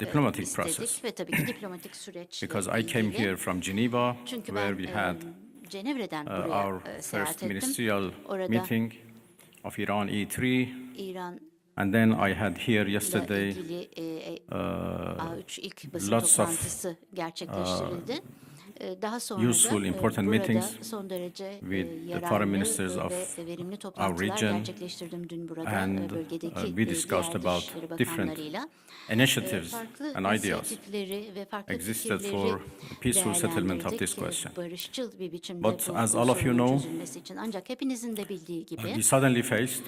diplomatic istedik process. ve tabii ki diplomatik süreçle Because I came ilgili. here from Geneva, Çünkü where ben we had Cenevre'den our buraya first seyahat ettim. ministerial Orada meeting of Iran E3, İran and then I had here ile yesterday ilgili A3 ilk basın lots of toplantısı gerçekleştirildi. Daha sonra useful, da important burada meetings son derece with the foreign ministers yararlı of ve verimli our toplantılar region, gerçekleştirdim dün burada and bölgedeki we discussed diğer about dışişleri different bakanlarıyla. initiatives Farklı and ideas inisiyatifleri ve farklı existed fikirleri for peaceful settlement of değerlendirdik this question. barışçıl bir biçimde But bu as all of you sorunun know, çözülmesi için. Ancak hepinizin de bildiği gibi we suddenly faced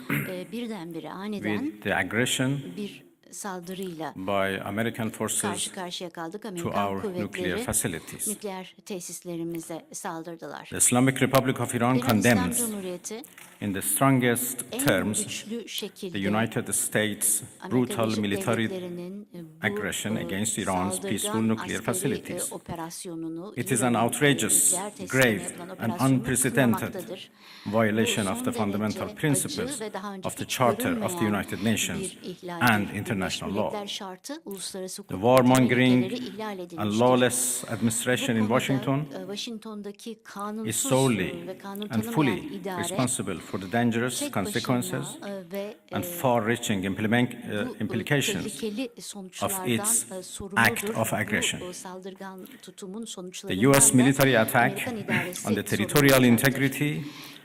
birdenbire aniden with the aggression bir saldırıyla by American forces karşı karşıya kaldık. to Amerikan our nuclear kuvvetleri facilities. nükleer tesislerimize saldırdılar. The Islamic Republic of Iran İran İslam condemns Cumhuriyeti in the strongest en terms güçlü the şekilde United States' Amerika brutal Birleşik military Devletleri'nin bu aggression against Iran's peaceful saldırgan nuclear askeri facilities. operasyonunu It is an İran'ın outrageous, nükleer tesislerine grave, yapılan and operasyonunu unprecedented kınamaktadır. violation Bu of son the fundamental derece principles acı ve daha önce of the hiç Charter of the görülmeyen United Nations bir ihlaldir. and Birleşmiş international law. Milletler Şartı, uluslararası The hukuk ve warmongering ilkeleri ihlal edilmiştir. and lawless administration in Bu konuda, Washington Washington'daki is kanunsuz solely ve kanun and tanımayan fully idare responsible for the dangerous tek consequences başına ve and far-reaching bu implications tehlikeli of sonuçlardan its sorumludur. act of aggression. Bu saldırgan tutumun The sonuçlarından US da military attack Amerikan idaresi on the territorial sorumlu integrity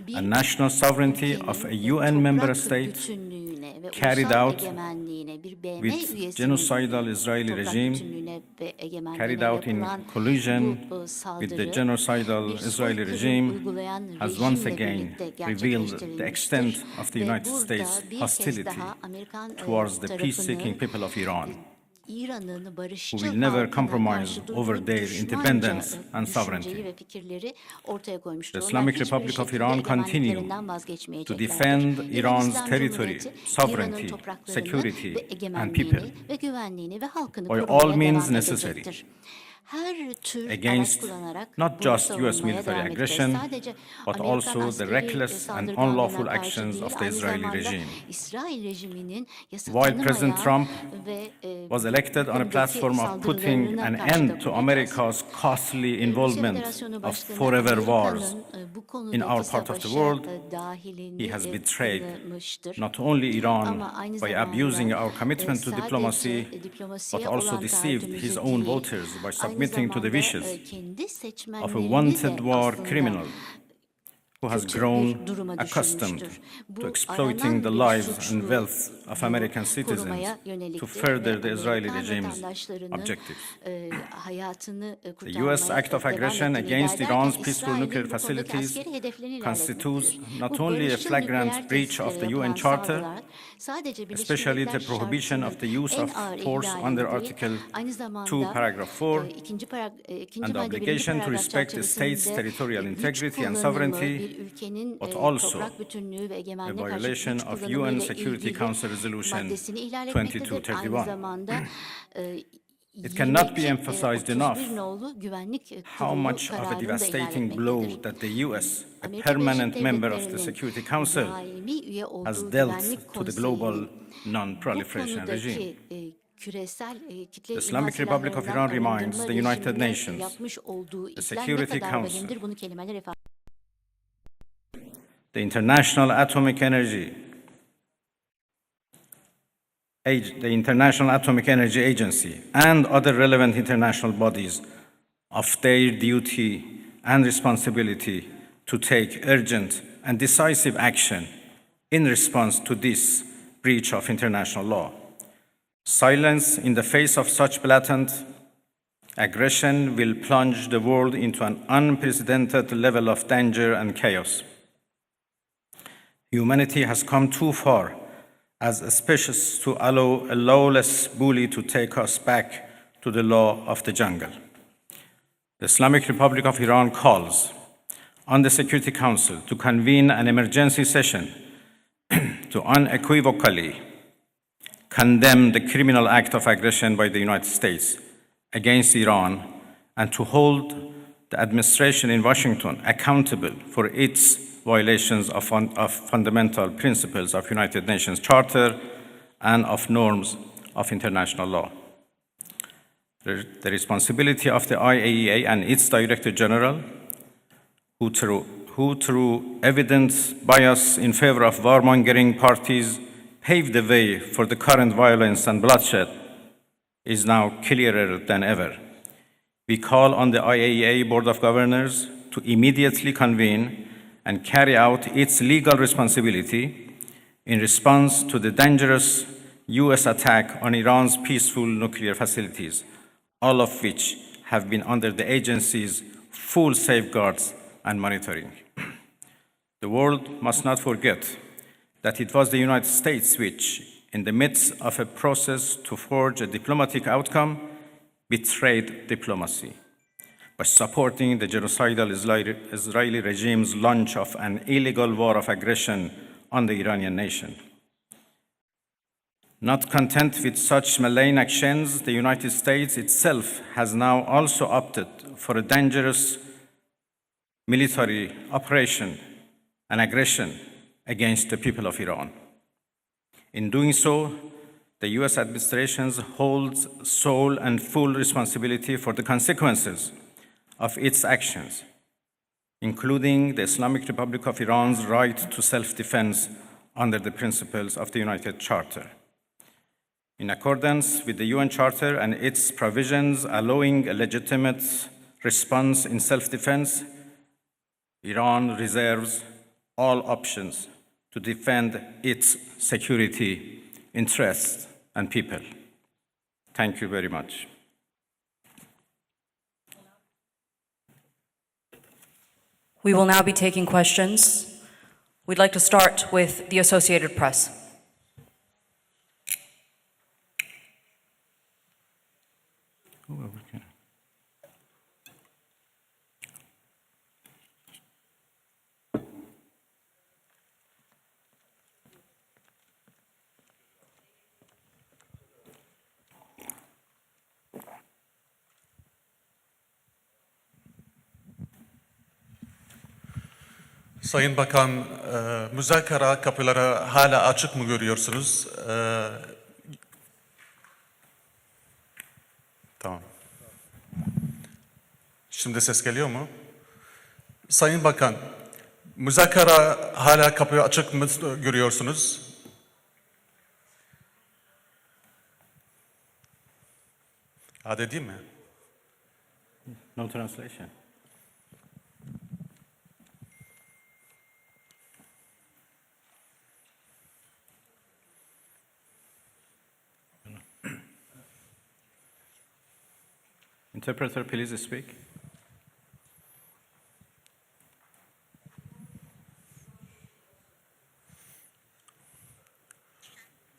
Bir and national sovereignty of a UN member toprak state bütünlüğüne ve carried ulusal out egemenliğine, bir BM with üyesinin genocidal Israeli toprak regime bütünlüğüne ve egemenliğine carried out in yapılan collusion bu saldırı, with the genocidal bir Israeli soykırım regime uygulayan has once rejimle again birlikte revealed the gerçekleştirilmiştir. extent of the Ve United burada States bir kez hostility daha Amerikan towards the tarafını peace-seeking people of Iran, İran'ın barışçıl who will never halkına compromise karşı duyduğu over their düşmanca independence and düşünceyi sovereignty. ve fikirleri ortaya koymuştur. The Onlar Islamic hiçbir Republic of şekilde Iran continue egemenliklerinden to vazgeçmeyeceklerdir. defend İran Iran's İslam territory, Cumhuriyeti, sovereignty, İran'ın topraklarını security ve and egemenliğini people ve güvenliğini ve halkını by all korumaya means devam necessary edecektir. Her tür against araç kullanarak not bunu just US savunmaya military devam edeceğiz. aggression, Sadece but Amerikan also the askeri reckless and saldırganlığına unlawful karşı actions değil, of the aynı Israeli zamanda regime. İsrail rejiminin yasa While President tanımayan Trump ve was elected on a konudaki platform of putting an saldırılarına karşı da end to bulunacağız. America's costly Rusya involvement Federasyonu of Başkanı forever wars Amerika'nın bu in konudaki our part of the savaşa world, dahilini he has betrayed kınamıştır. not only Iran Ama aynı by zamanda abusing our commitment to diplomacy, sadece diplomasiye but also olan deceived taahhüdümüzü his own değil, voters by aynı submitting to the zamanda wishes kendi of a seçmenlerini wanted de war aslında criminal who has kötü grown bir duruma accustomed düşürmüştür. to Bu exploiting the aranan bir lives and suçlu wealth of American citizens korumaya to yöneliktir further the ve Israeli Amerikan regime's vatandaşlarının objectives. hayatını The kurtarmaya US act of devam aggression ettiğini against iddia Iran's ederken peaceful İsrail'in nuclear bu konudaki facilities askeri hedeflerini constitutes ilerletmektedir. not Bu only a barışçıl nükleer flagrant breach of the tesislere UN yapılan Charter, saldırılar sadece Birleşmiş especially Milletler the prohibition of the use en of ağır force ihlalidir. under Article Aynı 2, zamanda Paragraph 4, ikinci and the madde birinci obligation to paragraf respect the state's çerçevesinde territorial güç integrity and kullanımı, sovereignty, bir ülkenin but also toprak bütünlüğü ve a egemenliğe karşı violation güç of kullanımı UN ile Security ilgili Council Resolution maddesini ihlal etmektedir. Aynı 2231. zamanda It cannot be 22, emphasized enough 31 nolu güvenlik how kurulu much of a kararını da ihlal devastating blow etmektedir. that the US, a Amerika permanent Birleşik member of the Devletleri'nin Security Council, daimi üye has olduğu dealt güvenlik to the global konseyinin non-proliferation bu regime. konudaki küresel kitle The Islamic Republic of Iran reminds the United Nations, yapmış olduğu the ihlal ne Security kadar Council, vahimdir bunu kelimeler ifade the International Atomic Energy Agency, and other relevant international bodies of their duty and responsibility to take urgent and decisive action in response to this breach of international law. Silence in the face of such blatant aggression will plunge the world into an unprecedented level of danger and chaos. Humanity has come too far as a species to allow a lawless bully to take us back to the law of the jungle. The Islamic Republic of Iran calls on the Security Council to convene an emergency session to unequivocally condemn the criminal act of aggression by the United States against Iran and to hold the administration in Washington accountable for its violations of fundamental principles of United Nations Charter and of norms of international law. The responsibility of the IAEA and its Director General, who through evident bias in favor of warmongering parties paved the way for the current violence and bloodshed, is now clearer than ever. We call on the IAEA Board of Governors to immediately convene and carry out its legal responsibility in response to the dangerous US attack on Iran's peaceful nuclear facilities, all of which have been under the agency's full safeguards and monitoring. The world must not forget that it was the United States which, in the midst of a process to forge a diplomatic outcome, betrayed diplomacy by supporting the genocidal Israeli regime's launch of an illegal war of aggression on the Iranian nation. Not content with such malign actions, the United States itself has now also opted for a dangerous military operation and aggression against the people of Iran. In doing so, the US administration holds sole and full responsibility for the consequences of its actions, including the Islamic Republic of Iran's right to self-defense under the principles of the United Charter. In accordance with the UN Charter and its provisions allowing a legitimate response in self-defense, Iran reserves all options to defend its security, interests, and people. Thank you very much. We will now be taking questions. We'd like to start with the Associated Press. Sayın Bakan, müzakere kapıları hala açık mı görüyorsunuz? Tamam. Şimdi ses geliyor mu? Sayın Bakan, müzakere hala kapıyı açık mı görüyorsunuz? Hadi değil mi? No translation. Interpreter, please speak.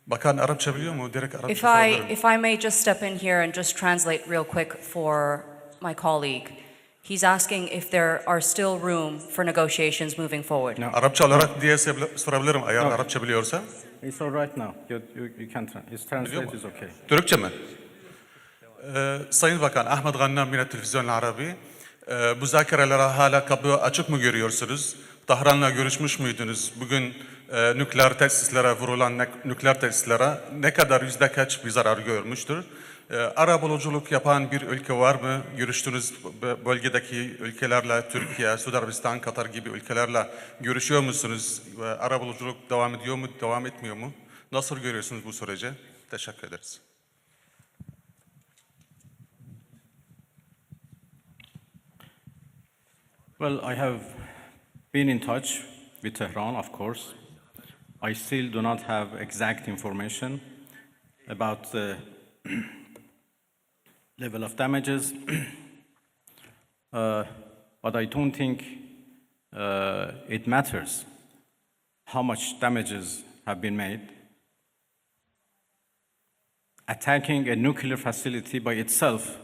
Bakan Arapça biliyor mu? Direkt Arapça sorabilirim. If I may just step in here and just translate real quick for my colleague. He's asking if there are still room for negotiations moving forward. Arapça olarak diye sorabilirim eğer Arapça biliyorsa. It's all right now. You can translate is okay. Türkçe mi? Sayın Bakan, Ahmet Gannam yine Televizyon Arabi. Müzakerelere hala kapı açık mı görüyorsunuz? Tahran'la görüşmüş müydünüz? Bugün nükleer tesislere vurulan nükleer tesislere ne kadar yüzde kaç bir zarar görmüştür? Arabuluculuk yapan bir ülke var mı? Görüştüğünüz bölgedeki ülkelerle, Türkiye, Suudi Arabistan, Katar gibi ülkelerle görüşüyor musunuz? Arabuluculuk devam ediyor mu, devam etmiyor mu? Nasıl görüyorsunuz bu süreci? Teşekkür ederiz. Well, I have been in touch with Tehran, of course. I still do not have exact information about the level of damages, but I don't think it matters how much damages have been made. Attacking a nuclear facility by itself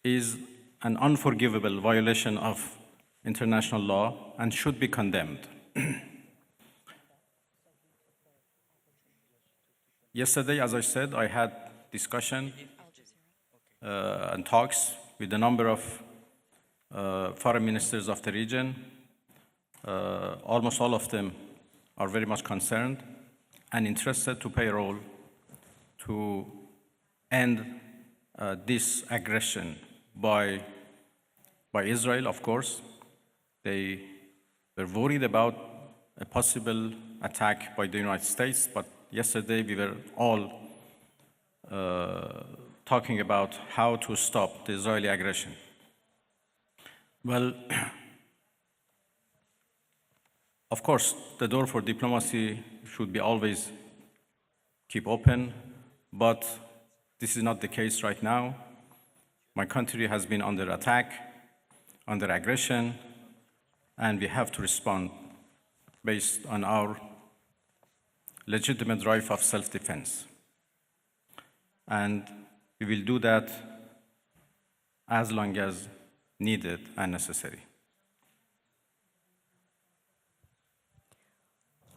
is an unforgivable violation of international law and should be condemned. Yesterday, as I said, I had discussion and talks with a number of foreign ministers of the region. Almost all of them are very much concerned and interested to play a role to end this aggression by Israel, of course. They were worried about a possible attack by the United States, but yesterday we were all talking about how to stop the Israeli aggression. Well, of course, the door for diplomacy should be always keep open, but this is not the case right now. My country has been under attack, under aggression, and we have to respond based on our legitimate right of self-defense. And we will do that as long as needed and necessary.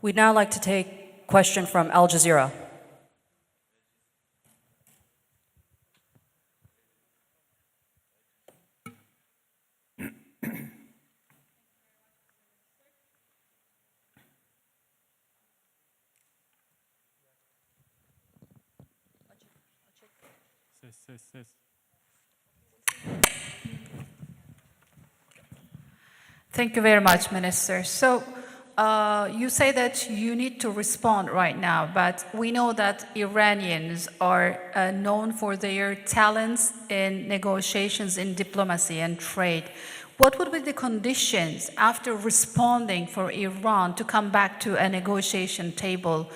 We'd now like to take a question from Al Jazeera. Thank you very much, Minister. So you say that you need to respond right now, but we know that Iranians are known for their talents in negotiations in diplomacy and trade. What would be the conditions after responding for Iran to come back to a negotiation table,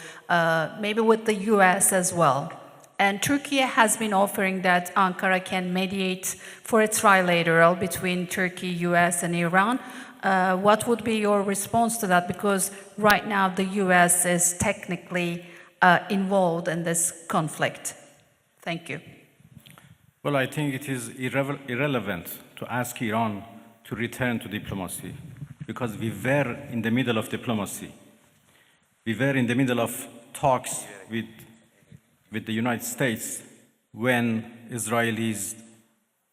maybe with the US as well? And Turkey has been offering that Ankara can mediate for a trilateral between Turkey, US, and Iran. What would be your response to that? Because right now the US is technically involved in this conflict. Thank you. Well, I think it is irrelevant to ask Iran to return to diplomacy, because we were in the middle of diplomacy. We were in the middle of talks with the United States when Israelis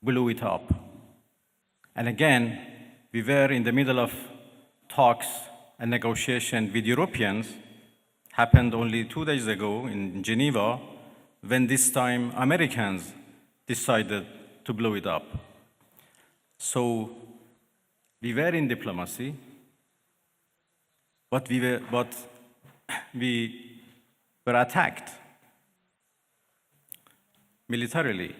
blew it up. And again, we were in the middle of talks and negotiation with Europeans, happened only 2 days ago in Geneva, when this time Americans decided to blow it up. So we were in diplomacy, but we were attacked militarily.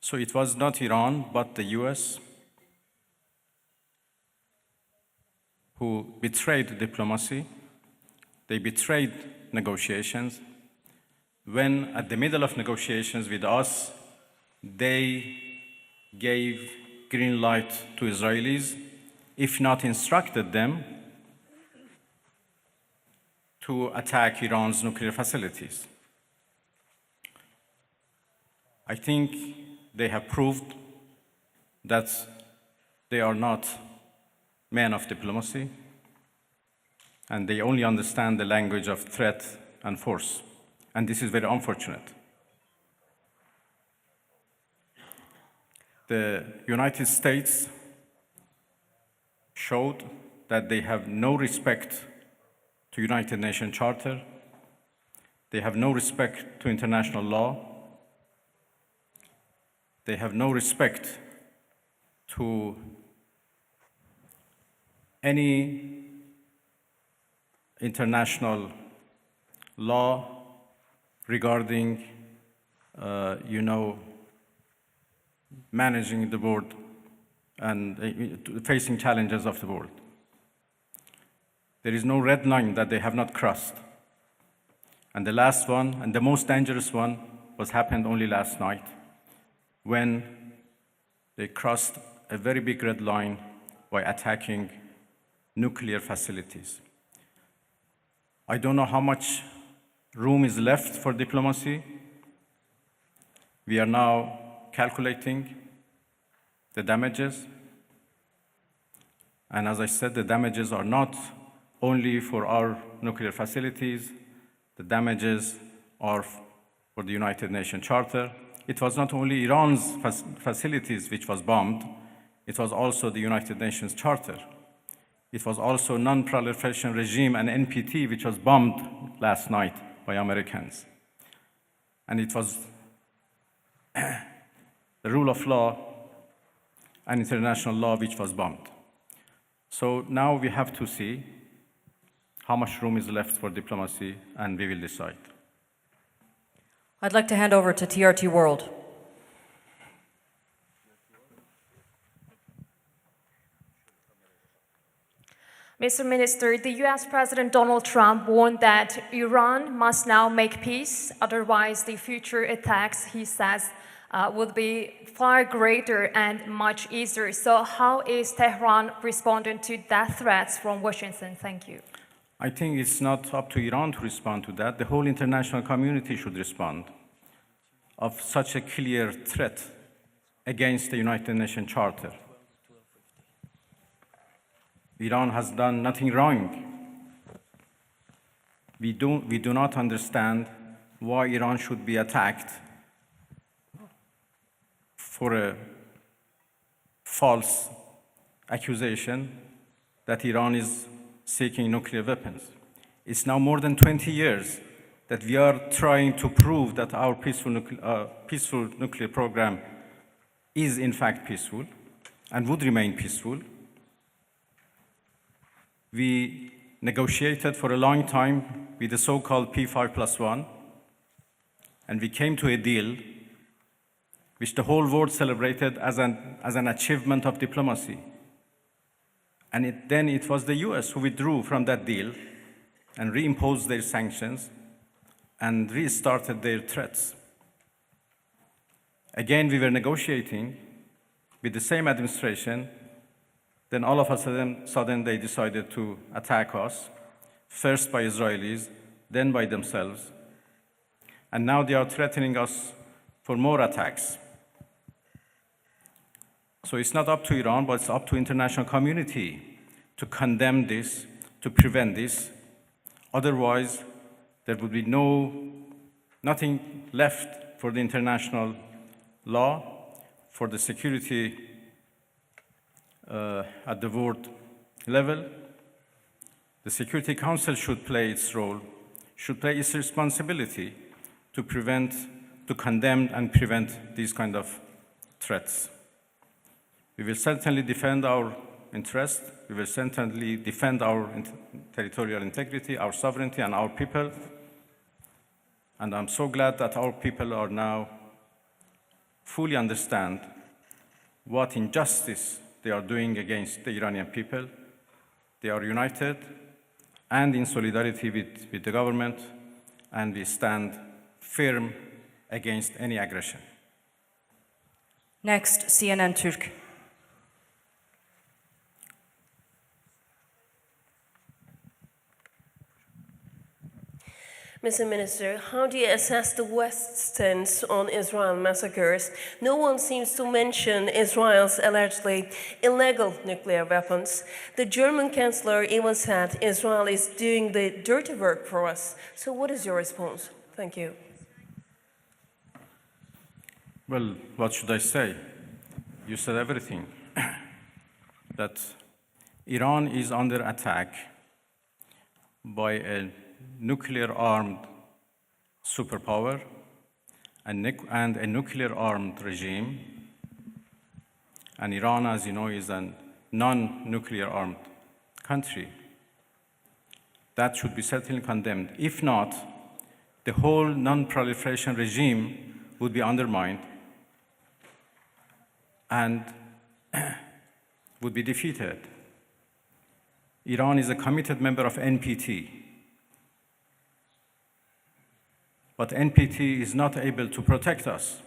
So it was not Iran, but the US who betrayed diplomacy. They betrayed negotiations. When at the middle of negotiations with us, they gave green light to Israelis, if not instructed them to attack Iran's nuclear facilities. I think they have proved that they are not men of diplomacy, and they only understand the language of threat and force. And this is very unfortunate. The United States showed that they have no respect to United Nations Charter. They have no respect to international law. They have no respect to any international law regarding, managing the world and facing challenges of the world. There is no red line that they have not crossed. And the last one, and the most dangerous one, happened only last night, when they crossed a very big red line by attacking nuclear facilities. I don't know how much room is left for diplomacy. We are now calculating the damages. And as I said, the damages are not only for our nuclear facilities. The damages are for the United Nations Charter. It was not only Iran's facilities which was bombed, it was also the United Nations Charter. It was also Non-Proliferation Regime and NPT, which was bombed last night by Americans. and it was the rule of law and international law which was bombed. So now we have to see how much room is left for diplomacy, and we will decide. I'd like to hand over to TRT World. Mr. Minister, the US President Donald Trump warned that Iran must now make peace, otherwise the future attacks, he says, would be far greater and much easier. So how is Tehran responding to that threats from Washington? Thank you. I think it's not up to Iran to respond to that. The whole international community should respond of such a clear threat against the United Nations Charter. Iran has done nothing wrong. We do not understand why Iran should be attacked for a false accusation that Iran is seeking nuclear weapons. It's now more than 20 years that we are trying to prove that our peaceful nuclear program is in fact peaceful and would remain peaceful. We negotiated for a long time with the so-called P5+1, and we came to a deal which the whole world celebrated as an achievement of diplomacy. And then it was the US who withdrew from that deal and reimposed their sanctions and restarted their threats. Again, we were negotiating with the same administration. Then all of a sudden they decided to attack us, first by Israelis, then by themselves. And now they are threatening us for more attacks. So it's not up to Iran, but it's up to international community to condemn this, to prevent this. Otherwise, there would be nothing left for the international law, for the security at the world level. The Security Council should play its role, should play its responsibility to condemn and prevent these kind of threats. We will certainly defend our interest. We will certainly defend our territorial integrity, our sovereignty, and our people. And I'm so glad that our people are now fully understand what injustice they are doing against the Iranian people. They are united and in solidarity with the government, and we stand firm against any aggression. Next, CNN Türk. Mr. Minister, how do you assess the West's stance on Israel massacres? No one seems to mention Israel's allegedly illegal nuclear weapons. The German Chancellor even said Israel is doing the dirty work for us. So what is your response? Thank you. Well, what should I say? You said everything. That Iran is under attack by a nuclear-armed superpower and a nuclear-armed regime. And Iran, as you know, is a non-nuclear-armed country. That should be certainly condemned. If not, the whole non-proliferation regime would be undermined and would be defeated. Iran is a committed member of NPT. But NPT is not able to protect us.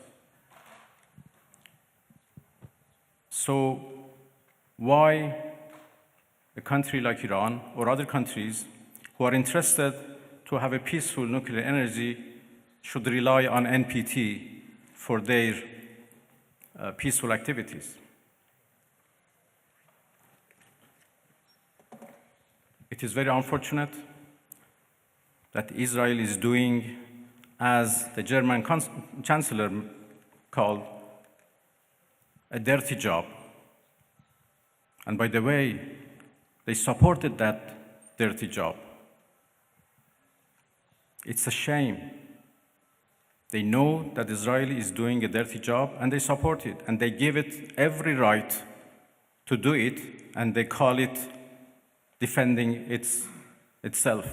So why a country like Iran or other countries who are interested to have a peaceful nuclear energy should rely on NPT for their peaceful activities? It is very unfortunate that Israel is doing, as the German Chancellor called, a dirty job. And by the way, they supported that dirty job. It's a shame They know that Israel is doing a dirty job and they support it and they give it every right to do it and they call it defending itself.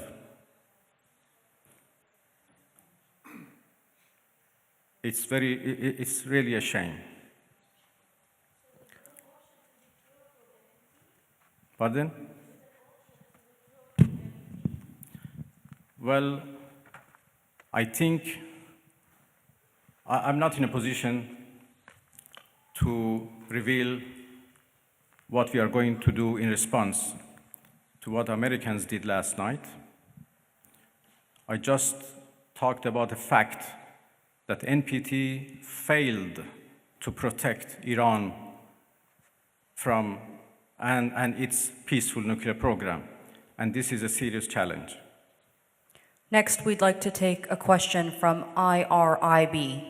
It's really a shame. Pardon? Well, I think I'm not in a position to reveal what we are going to do in response to what Americans did last night. I just talked about the fact that NPT failed to protect Iran from and its peaceful nuclear program, and this is a serious challenge. Next, we'd like to take a question from IRIB.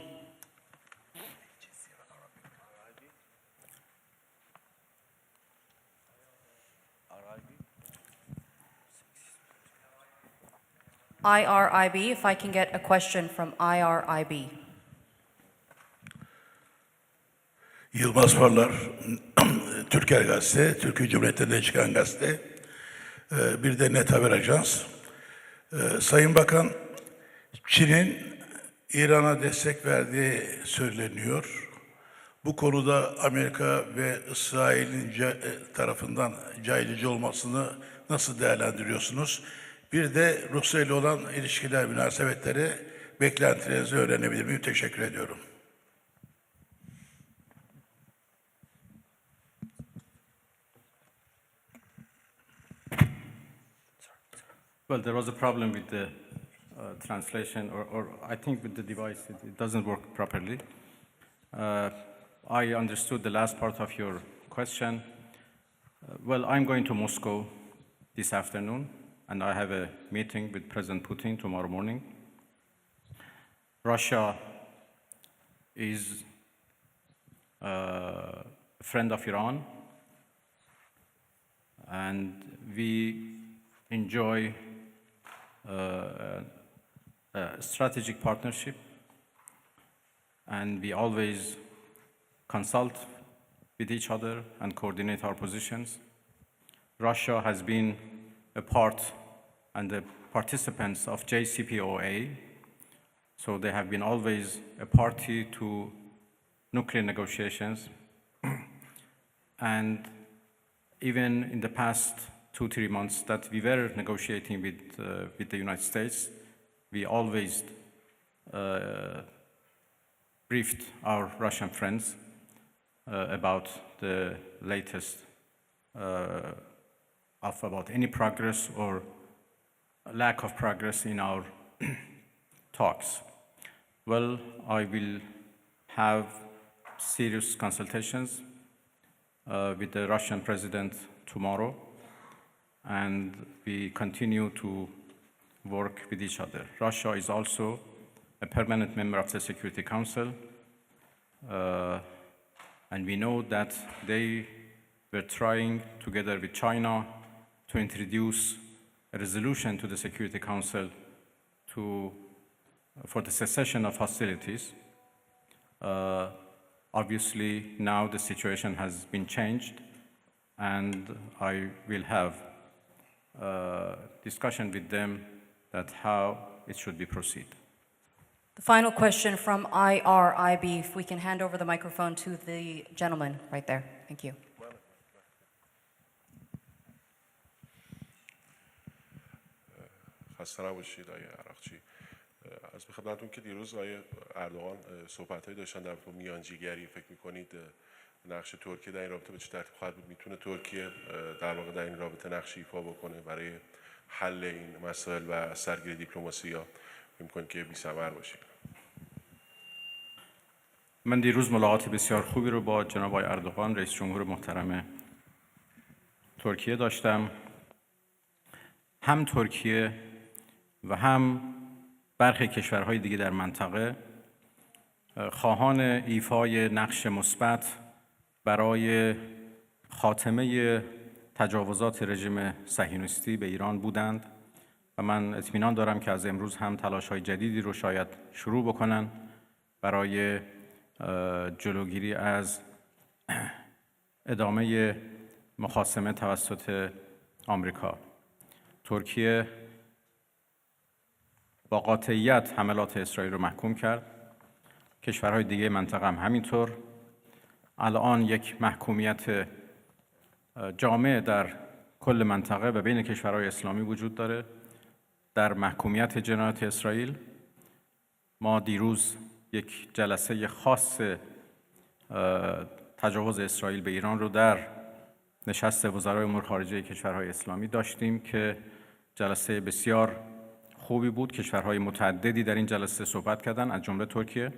IRIB, if I can get a question from IRIB. Yılmaz Varlar, Türker Gazete, Türkiye Cumhuriyeti'nde çıkan gazete, bir de Net Haber Ajans. Sayın Bakan, Çin'in İran'a destek verdiği söyleniyor. Bu konuda Amerika ve İsrail'in tarafından cahilce olmasını nasıl değerlendiriyorsunuz? Bir de Rusya ile olan ilişkiler, münasebetleri, beklentilerinizi öğrenebilir miyim? Teşekkür ediyorum. Well, there was a problem with the translation, or I think with the device, it doesn't work properly. I understood the last part of your question. Well, I'm going to Moscow this afternoon, and I have a meeting with President Putin tomorrow morning. Russia is a friend of Iran, and we enjoy a strategic partnership, and we always consult with each other and coordinate our positions. Russia has been a part and the participants of JCPOA, so they have been always a party to nuclear negotiations. And even in the past 2-3 months that we were negotiating with the United States, we always briefed our Russian friends about the latest about any progress or lack of progress in our talks. Well, I will have serious consultations with the Russian president tomorrow, and we continue to work with each other. Russia is also a permanent member of the Security Council, and we know that they were trying, together with China, to introduce a resolution to the Security Council for the cessation of hostilities. Obviously, now the situation has been changed, and I will have discussion with them that how it should be proceed. The final question from IRIB, if we can hand over the microphone to the gentleman right there. Thank you. خسته نباشید آقای عراقچی. از به خدمتتون که دیروز آقای اردوغان صحبت‌هایی داشتن در مورد میانجیگری، فکر می‌کنید نقش ترکیه در این رابطه به چه ترتیب خواهد بود؟ میتونه ترکیه در واقع در این رابطه نقش ایفا بکنه برای حل این مسائل و سرگیری دیپلماسی، یا می‌کنید که بی‌ثمر باشه؟ من دیروز ملاقات بسیار خوبی رو با جناب آقای اردوغان رئیس جمهور محترم ترکیه داشتم. هم ترکیه و هم برخی کشورهای دیگه در منطقه خواهان ایفای نقش مثبت برای خاتمه تجاوزات رژیم صهیونیستی به ایران بودند و من اطمینان دارم که از امروز هم تلاش‌های جدیدی رو شاید شروع بکنن برای جلوگیری از ادامه مخاصمه توسط آمریکا. ترکیه با قاطعیت حملات اسرائیل رو محکوم کرد. کشورهای دیگه منطقه هم همینطور. الان یک محکومیت جامع در کل منطقه و بین کشورهای اسلامی وجود داره در محکومیت جنایات اسرائیل. ما دیروز یک جلسه خاص تجاوز اسرائیل به ایران رو در نشست وزرای امور خارجه کشورهای اسلامی داشتیم که جلسه بسیار خوبی بود. کشورهای متعددی در این جلسه صحبت کردند، از جمله ترکیه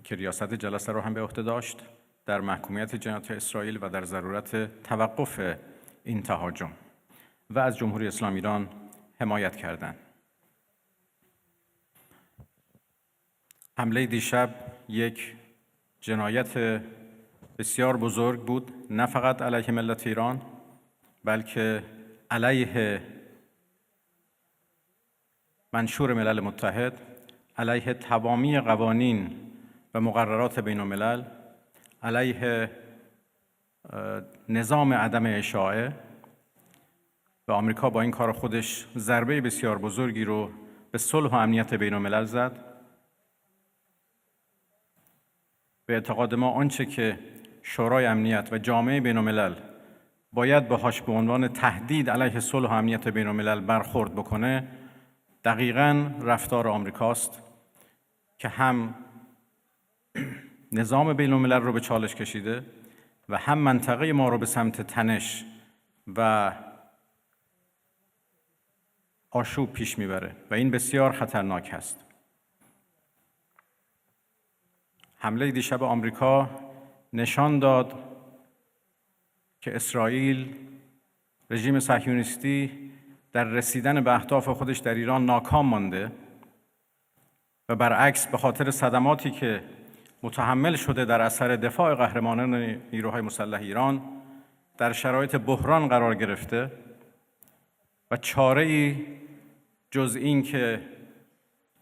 که ریاست جلسه رو هم به عهده داشت، در محکومیت جنایات اسرائیل و در ضرورت توقف این تهاجم و از جمهوری اسلامی ایران حمایت کردند. حمله دیشب یک جنایت بسیار بزرگ بود، نه فقط علیه ملت ایران بلکه علیه منشور ملل متحد، علیه تمامی قوانین و مقررات بین الملل، علیه نظام عدم اشاعه. و آمریکا با این کار خودش ضربه بسیار بزرگی رو به صلح و امنیت بین الملل زد. به اعتقاد ما آنچه که شورای امنیت و جامعه بین الملل باید باهاش به عنوان تهدید علیه صلح و امنیت بین الملل برخورد بکنه، دقیقاً رفتار آمریکاست که هم نظام بین الملل رو به چالش کشیده و هم منطقه ما رو به سمت تنش و آشوب پیش میبره و این بسیار خطرناک است. حمله دیشب آمریکا نشان داد که اسرائیل، رژیم صهیونیستی، در رسیدن به اهداف خودش در ایران ناکام مانده و برعکس به خاطر صدماتی که متحمل شده در اثر دفاع قهرمانان نیروهای مسلح ایران در شرایط بحران قرار گرفته و چاره‌ای جز این که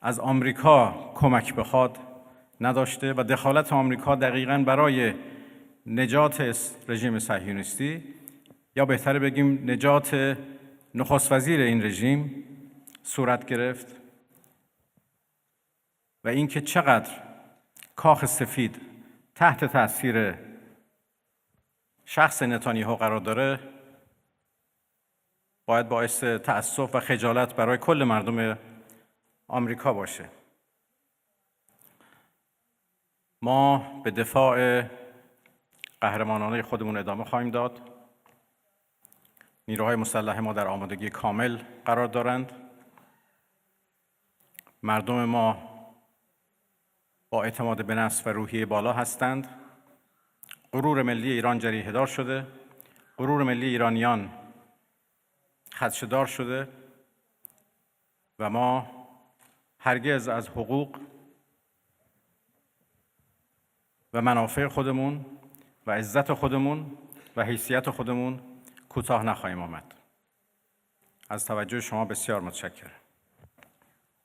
از آمریکا کمک بخواد نداشته و دخالت آمریکا دقیقاً برای نجات رژیم صهیونیستی یا بهتره بگیم نجات نخست وزیر این رژیم صورت گرفت و اینکه چقدر کاخ سفید تحت تأثیر شخص نتانیاهو قرار داره باید باعث تأسف و خجالت برای کل مردم آمریکا باشه. ما به دفاع قهرمانانه خودمون ادامه خواهیم داد. نیروهای مسلح ما در آمادگی کامل قرار دارند. مردم ما با اعتماد به نفس و روحیه بالا هستند. غرور ملی ایران جریحه‌دار شده. غرور ملی ایرانیان خدشه‌دار شده و ما هرگز از حقوق و منافع خودمون و عزت خودمون و حیثیت خودمون کوتاه نخواهیم آمد. از توجه شما بسیار متشکرم.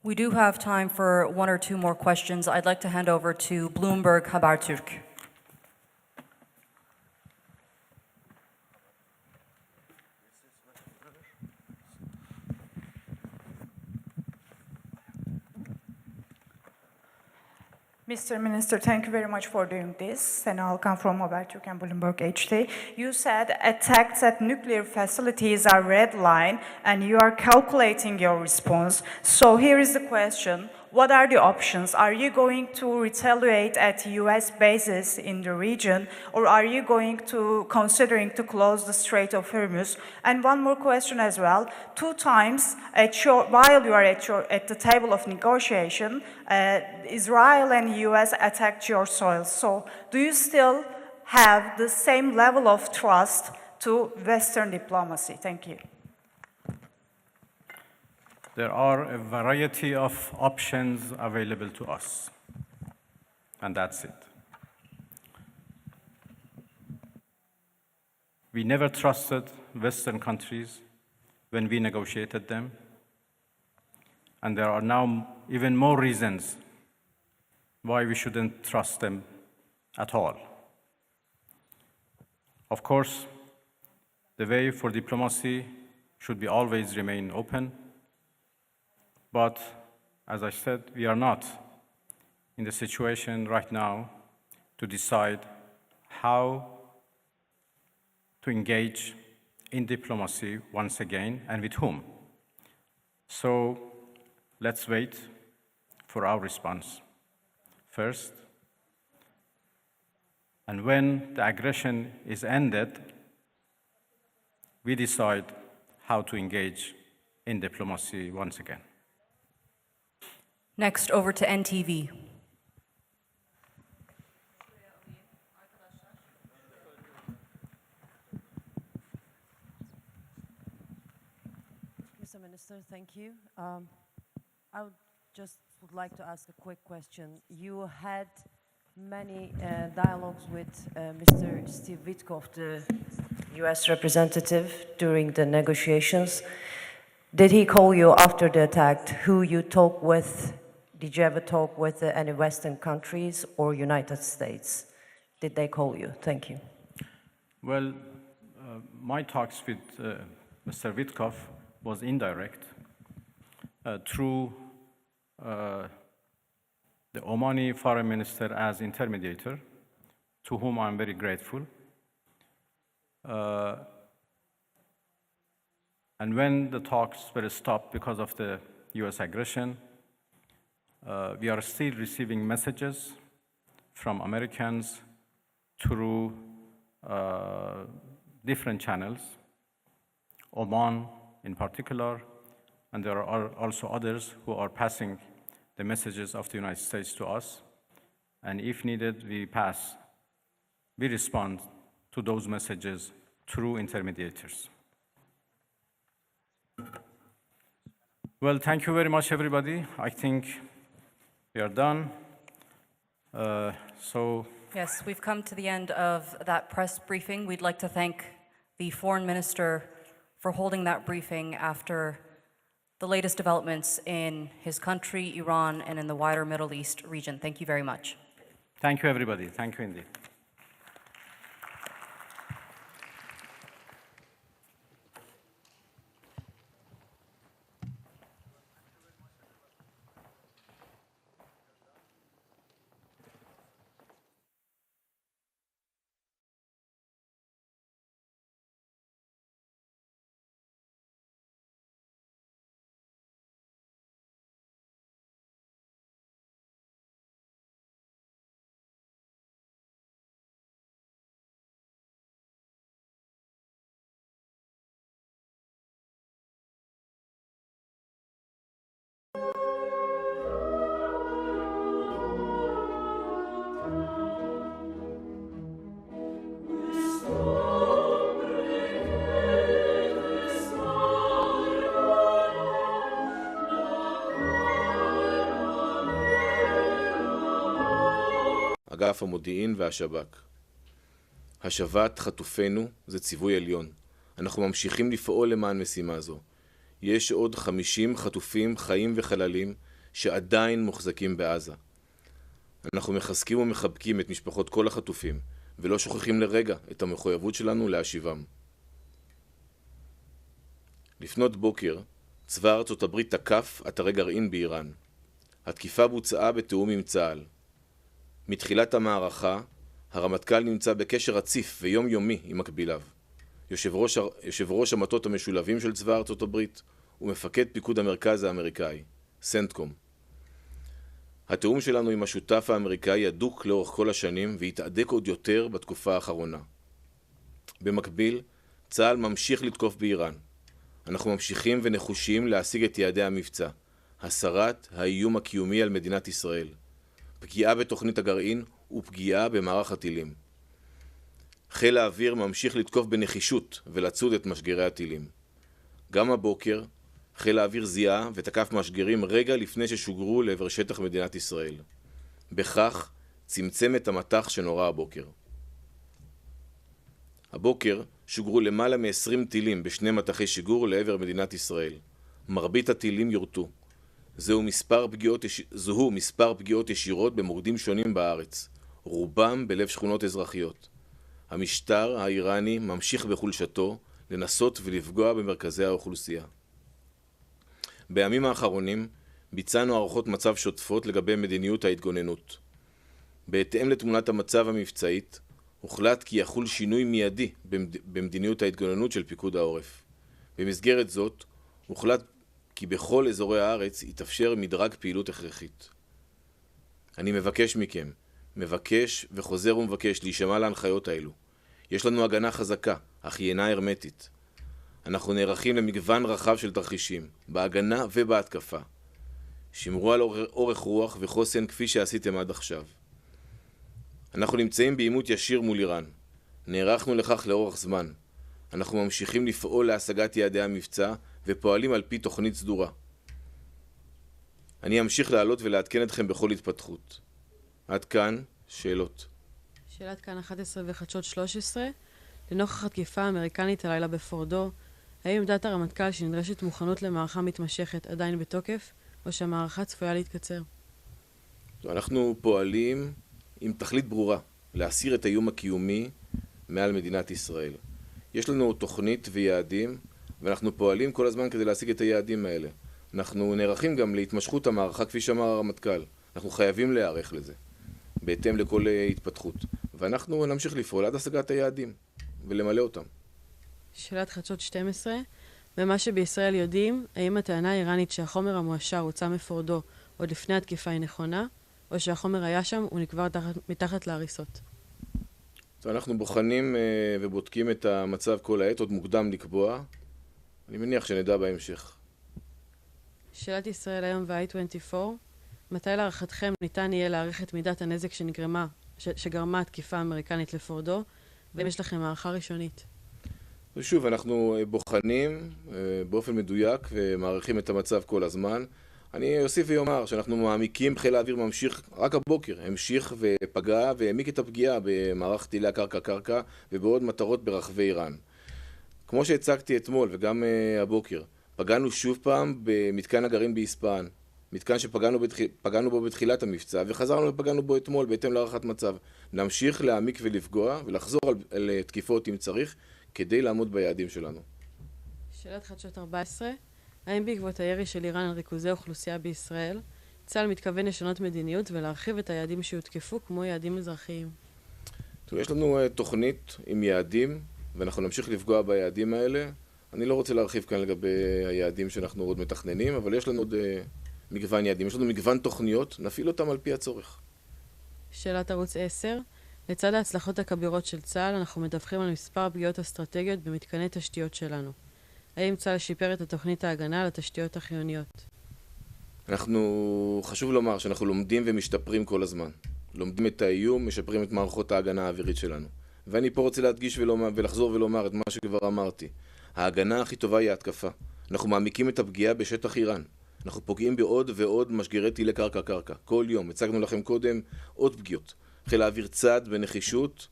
We do have time for one or two more questions. I'd like to hand over to Bloomberg Haberturk. Mr. Minister, thank you very much for doing this. Senal Khan from Haberturk and Bloomberg HT. You said attacks at nuclear facilities are red line and you are calculating your response. So here is the question. What are the options? Are you going to retaliate at US bases in the region, or are you going to considering to close the Strait of Hormuz? And one more question as well. 2 times while you are at the table of negotiation, Israel and US attacked your soil. So do you still have the same level of trust to Western diplomacy? Thank you. There are a variety of options available to us, and that's it. We never trusted Western countries when we negotiated them. and there are now even more reasons why we shouldn't trust them at all. Of course, the way for diplomacy should be always remain open, but as I said, we are not in the situation right now to decide how to engage in diplomacy once again and with whom. So let's wait for our response first. And when the aggression is ended, we decide how to engage in diplomacy once again. Next, over to NTV. Mr. Minister, thank you. I would like to ask a quick question. You had many dialogues with Mr. Steve Witkoff, the U.S. representative, during the negotiations. Did he call you after the attack? Who you talked with? Did you ever talk with any Western countries or United States? Did they call you? Thank you. Well, my talks with Mr. Witkoff was indirect through the Omani foreign minister as intermediator, to whom I'm very grateful. And when the talks were stopped because of the US aggression, we are still receiving messages from Americans through different channels, Oman in particular, and there are also others who are passing the messages of the United States to us. And if needed, we respond to those messages through intermediators. Well, thank you very much, everybody. I think we are done. Yes, we've come to the end of that press briefing. We'd like to thank the Foreign Minister for holding that briefing after the latest developments in his country, Iran, and in the wider Middle East region. Thank you very much. Thank you, everybody. Thank you indeed. אגף המודיעין והשב"כ. השבת חטופינו זה ציווי עליון. אנחנו ממשיכים לפעול למען משימה זו. יש עוד 50 חטופים חיים וחללים שעדיין מוחזקים בעזה. אנחנו מחזקים ומחבקים את משפחות כל החטופים, ולא שוכחים לרגע את המחויבות שלנו להשיבם. לפנות בוקר, צבא ארצות הברית תקף אתרי גרעין באיראן. התקיפה בוצעה בתיאום עם צה"ל. מתחילת המערכה, הרמטכ"ל נמצא בקשר רציף ויומיומי עם מקביליו. יושב ראש המטות המשולבים של צבא ארצות הברית ומפקד פיקוד המרכז האמריקאי, סנטקום. התיאום שלנו עם השותף האמריקאי הדוק לאורך כל השנים והתעדק עוד יותר בתקופה האחרונה. במקביל, צה"ל ממשיך לתקוף באיראן. אנחנו ממשיכים ונחושים להשיג את יעדי המבצע, הסרת האיום הקיומי על מדינת ישראל, פגיעה בתוכנית הגרעין ופגיעה במערך הטילים. חיל האוויר ממשיך לתקוף בנחישות ולצוד את משגרי הטילים. גם הבוקר, חיל האוויר זיהה ותקף משגרים רגע לפני ששוגרו לעבר שטח מדינת ישראל. בכך צמצם את המטח שנורא הבוקר. הבוקר שוגרו למעלה מ-20 טילים בשני מטחי שיגור לעבר מדינת ישראל. מרבית הטילים יורטו. זוהו מספר פגיעות ישירות במוקדים שונים בארץ, רובם בלב שכונות אזרחיות. המשטר האיראני ממשיך בחולשתו לנסות ולפגוע במרכזי האוכלוסייה. בימים האחרונים ביצענו הערכות מצב שוטפות לגבי מדיניות ההתגוננות. בהתאם לתמונת המצב המבצעית, הוחלט כי יחול שינוי מיידי במדיניות ההתגוננות של פיקוד העורף. במסגרת זאת, הוחלט כי בכל אזורי הארץ יתאפשר מדרג פעילות הכרחית. אני מבקש מכם, מבקש וחוזר ומבקש להישמע להנחיות האלו. יש לנו הגנה חזקה, אך היא אינה הרמטית. אנחנו נערכים למגוון רחב של תרחישים, בהגנה ובהתקפה. שמרו על אורך רוח וחוסן כפי שעשיתם עד עכשיו. אנחנו נמצאים בעימות ישיר מול איראן. נערכנו לכך לאורך זמן. אנחנו ממשיכים לפעול להשגת יעדי המבצע ופועלים על פי תוכנית סדורה. אני אמשיך לעלות ולעדכן אתכם בכל התפתחות. עד כאן, שאלות. שאלת כאן 11 וחדשות 13. לנוכח התקיפה האמריקנית הלילה בפורדו, האם עמדת הרמטכ"ל שנדרשת מוכנות למערכה מתמשכת עדיין בתוקף, או שהמערכה צפויה להתקצר? אנחנו פועלים עם תכלית ברורה, להסיר את האיום הקיומי מעל מדינת ישראל. יש לנו תוכנית ויעדים, ואנחנו פועלים כל הזמן כדי להשיג את היעדים האלה. אנחנו נערכים גם להתמשכות המערכה כפי שאמר הרמטכ"ל. אנחנו חייבים להיערך לזה, בהתאם לכל התפתחות. ואנחנו נמשיך לפעול עד השגת היעדים, ולמלא אותם. שאלת חדשות 12. במה שבישראל יודעים, האם הטענה האיראנית שהחומר המואשר הוצא מפורדו עוד לפני התקיפה היא נכונה, או שהחומר היה שם ונקבר מתחת להריסות? אנחנו בוחנים ובודקים את המצב כל העת, עוד מוקדם לקבוע. אני מניח שנדע בהמשך. שאלת ישראל היום ו-I24. מתי להערכתכם ניתן יהיה להעריך את מידת הנזק שגרמה התקיפה האמריקנית לפורדו, ואם יש לכם הערכה ראשונית? ושוב, אנחנו בוחנים באופן מדויק ומעריכים את המצב כל הזמן. אני אוסיף ויאמר שאנחנו מעמיקים, חיל האוויר ממשיך רק הבוקר, המשיך ופגע והעמיק את הפגיעה במערך טילי הקרקע ובעוד מטרות ברחבי איראן. כמו שהצגתי אתמול וגם הבוקר, פגענו שוב פעם במתקן הגרעין באיספהאן, מתקן שפגענו בו בתחילת המבצע וחזרנו ופגענו בו אתמול בהתאם להערכת מצב. נמשיך להעמיק ולפגוע ולחזור על תקיפות אם צריך כדי לעמוד ביעדים שלנו. שאלת חדשות 14. האם בעקבות הירי של איראן על ריכוזי אוכלוסייה בישראל, צה"ל מתכוון לשנות מדיניות ולהרחיב את היעדים שהותקפו כמו יעדים אזרחיים? יש לנו תוכנית עם יעדים ואנחנו נמשיך לפגוע ביעדים האלה. אני לא רוצה להרחיב כאן לגבי היעדים שאנחנו עוד מתכננים, אבל יש לנו עוד מגוון יעדים. יש לנו מגוון תוכניות, נפעיל אותם על פי הצורך. שאלת ערוץ 10. לצד ההצלחות הכבירות של צה"ל, אנחנו מדווחים על מספר פגיעות אסטרטגיות במתקני תשתיות שלנו. האם צה"ל שיפר את התוכנית ההגנה על התשתיות החיוניות? חשוב לומר שאנחנו לומדים ומשתפרים כל הזמן. לומדים את האיום, משפרים את מערכות ההגנה האווירית שלנו. ואני פה רוצה להדגיש ולחזור ולומר את מה שכבר אמרתי. ההגנה הכי טובה היא ההתקפה. אנחנו מעמיקים את הפגיעה בשטח איראן. אנחנו פוגעים בעוד ועוד משגרי טילי קרקע. כל יום. הצגנו לכם קודם עוד פגיעות. חיל האוויר צד בנחישות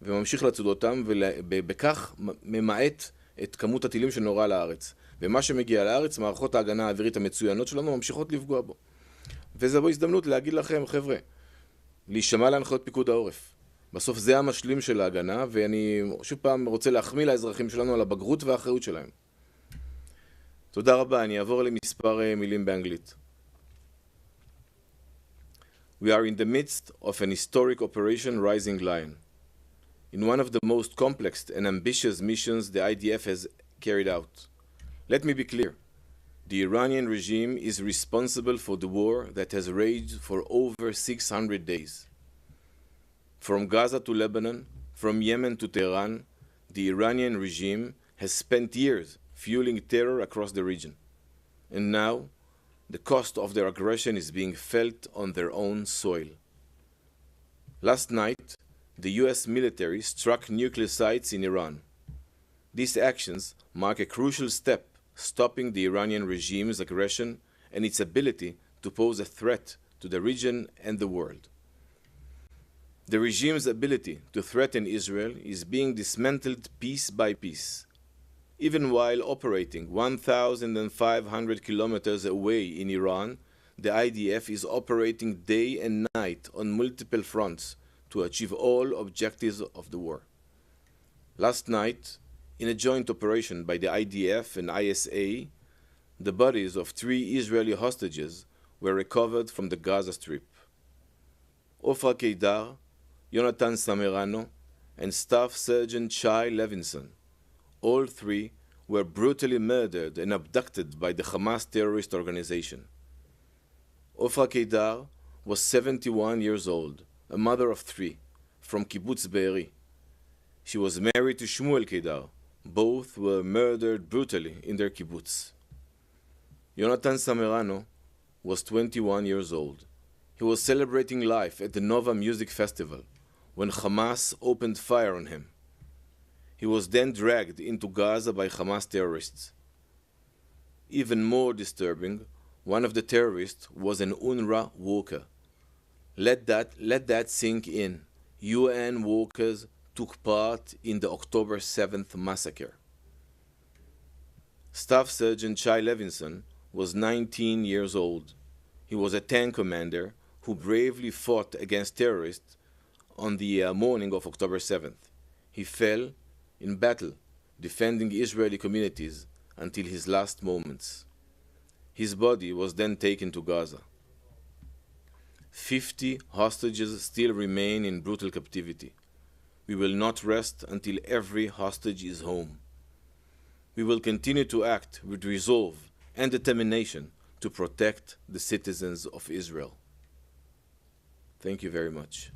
וממשיך לצוד אותם ובכך ממעט את כמות הטילים שנורה לארץ. ומה שמגיע לארץ, מערכות ההגנה האווירית המצוינות שלנו ממשיכות לפגוע בו. וזו הזדמנות להגיד לכם, חבר'ה, להישמע להנחיות פיקוד העורף. בסוף זה המשלים של ההגנה, ואני שוב פעם רוצה להחמיא לאזרחים שלנו על הבגרות והאחריות שלהם. תודה רבה, אני אעבור למספר מילים באנגלית. We are in the midst of an historic operation Rising Lion. In one of the most complex and ambitious missions the IDF has carried out. Let me be clear. The Iranian regime is responsible for the war that has raged for over 600 days. From Gaza to Lebanon, from Yemen to Tehran, the Iranian regime has spent years fueling terror across the region. And now, the cost of their aggression is being felt on their own soil. Last night, the US military struck nuclear sites in Iran. These actions mark a crucial step stopping the Iranian regime's aggression and its ability to pose a threat to the region and the world. The regime's ability to threaten Israel is being dismantled piece by piece. Even while operating 1,500 kilometers away in Iran, the IDF is operating day and night on multiple fronts to achieve all objectives of the war. Last night, in a joint operation by the IDF and ISA, the bodies of 3 Israeli hostages were recovered from the Gaza Strip. Ofra Keidar, Yonatan Samerano, and Staff Sergeant Shai Levinson, all 3 were brutally murdered and abducted by the Hamas terrorist organization. Ofra Keidar was 71 years old, a mother of 3, from Kibbutz Be'eri. She was married to Shmuel Keidar. Both were murdered brutally in their kibbutz. Yonatan Samerano was 21 years old. He was celebrating life at the Nova Music Festival when Hamas opened fire on him. He was then dragged into Gaza by Hamas terrorists. Even more disturbing, one of the terrorists was an UNRWA worker. Let that sink in. UN workers took part in the October 7th massacre. Staff Sergeant Shai Levinson was 19 years old. He was a tank commander who bravely fought against terrorists on the morning of October 7th. He fell in battle, defending Israeli communities until his last moments. His body was then taken to Gaza. 50 hostages still remain in brutal captivity. We will not rest until every hostage is home. We will continue to act with resolve and determination to protect the citizens of Israel. Thank you very much.